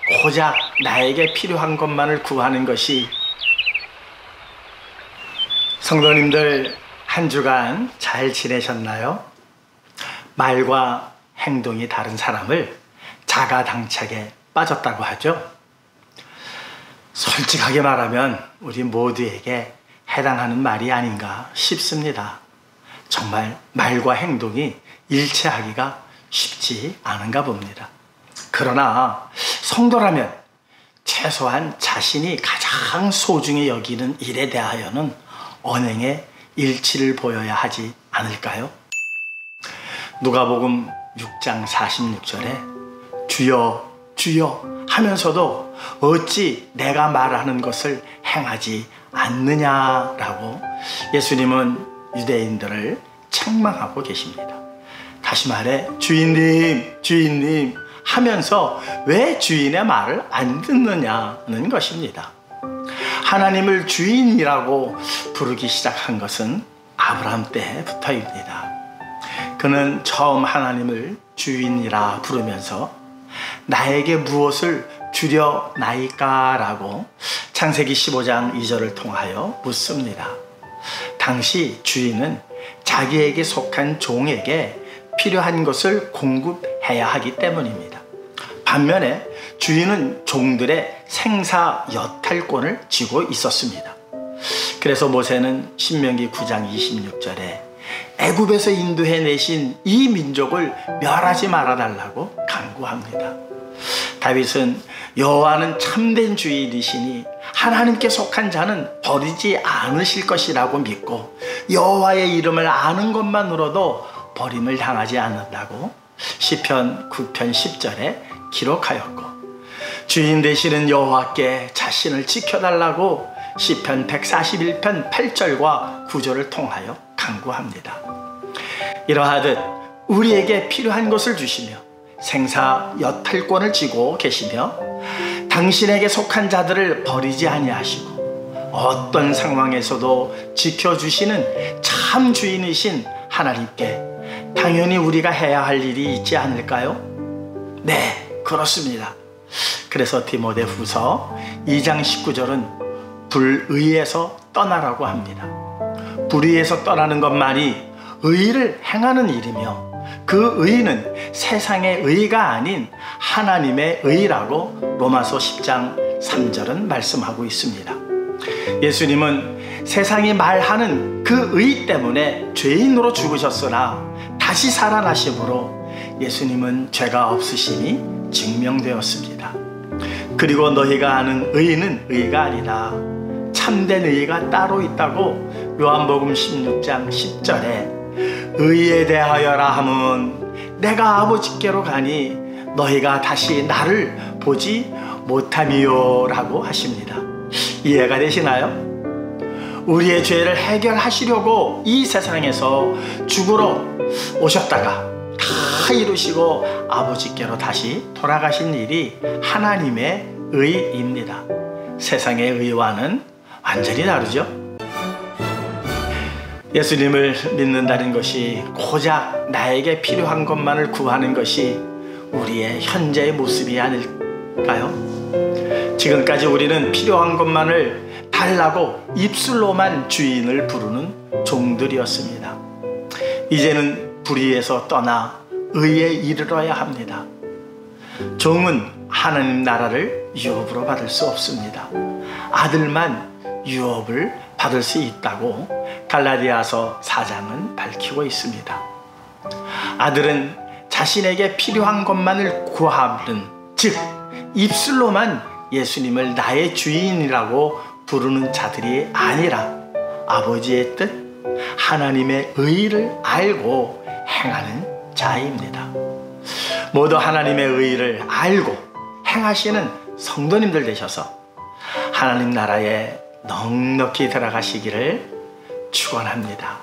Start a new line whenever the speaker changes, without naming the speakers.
고작 나에게 필요한 것만을 구하는 것이. 성도님들, 한 주간 잘 지내셨나요? 말과 행동이 다른 사람을 자가당착에 빠졌다고 하죠. 솔직하게 말하면 우리 모두에게 해당하는 말이 아닌가 싶습니다. 정말 말과 행동이 일치하기가 쉽지 않은가 봅니다. 그러나 성도라면 최소한 자신이 가장 소중히 여기는 일에 대하여는 언행의 일치를 보여야 하지 않을까요? 누가복음 6장 46절에 주여 주여 하면서도 어찌 내가 말하는 것을 행하지 않느냐라고 예수님은 유대인들을 책망하고 계십니다. 다시 말해 주인님 주인님 하면서 왜 주인의 말을 안 듣느냐는 것입니다. 하나님을 주인이라고 부르기 시작한 것은 아브라함 때부터입니다. 그는 처음 하나님을 주인이라 부르면서 나에게 무엇을 주려나이까? 라고 창세기 15장 2절을 통하여 묻습니다. 당시 주인은 자기에게 속한 종에게 필요한 것을 공급해야 하기 때문입니다. 반면에 주인은 종들의 생사 여탈권을 쥐고 있었습니다. 그래서 모세는 신명기 9장 26절에 애굽에서 인도해내신 이 민족을 멸하지 말아달라고 간구합니다. 다윗은 여호와는 참된 주인이시니 하나님께 속한 자는 버리지 않으실 것이라고 믿고 여호와의 이름을 아는 것만으로도 버림을 당하지 않는다고 시편 9편 10절에 기록하였고, 주인 되시는 여호와께 자신을 지켜달라고 시편 141편 8절과 9절을 통하여 간구합니다. 이러하듯 우리에게 필요한 것을 주시며 생사 여탈권을 쥐고 계시며 당신에게 속한 자들을 버리지 아니하시고 어떤 상황에서도 지켜주시는 참 주인이신 하나님께 당연히 우리가 해야 할 일이 있지 않을까요? 네, 그렇습니다. 그래서 디모데후서 2장 19절은 불의에서 떠나라고 합니다. 불의에서 떠나는 것만이 의를 행하는 일이며 그 의는 세상의 의가 아닌 하나님의 의라고 로마서 10장 3절은 말씀하고 있습니다. 예수님은 세상이 말하는 그 의 때문에 죄인으로 죽으셨으나 다시 살아나심으로 예수님은 죄가 없으심이 증명되었습니다. 그리고 너희가 아는 의는 의가 아니다. 참된 의가 따로 있다고 요한복음 16장 10절에 의에 대하여라 함은 내가 아버지께로 가니 너희가 다시 나를 보지 못함이요 라고 하십니다. 이해가 되시나요? 우리의 죄를 해결하시려고 이 세상에서 죽으러 오셨다가 다 이루시고 아버지께로 다시 돌아가신 일이 하나님의 의입니다. 세상의 의와는 완전히 다르죠. 예수님을 믿는다는 것이 고작 나에게 필요한 것만을 구하는 것이 우리의 현재의 모습이 아닐까요? 지금까지 우리는 필요한 것만을 달라고 입술로만 주인을 부르는 종들이었습니다. 이제는 불의에서 떠나 의에 이르러야 합니다. 종은 하나님 나라를 유업으로 받을 수 없습니다. 아들만 유업을 받을 수 있다고 갈라디아서 4장은 밝히고 있습니다. 아들은 자신에게 필요한 것만을 구하는, 즉 입술로만 예수님을 나의 주인이라고 부르는 자들이 아니라 아버지의 뜻, 하나님의 의를 알고 행하는 자입니다. 모두 하나님의 의를 알고 행하시는 성도님들 되셔서 하나님 나라에 넉넉히 들어가시기를 축원합니다.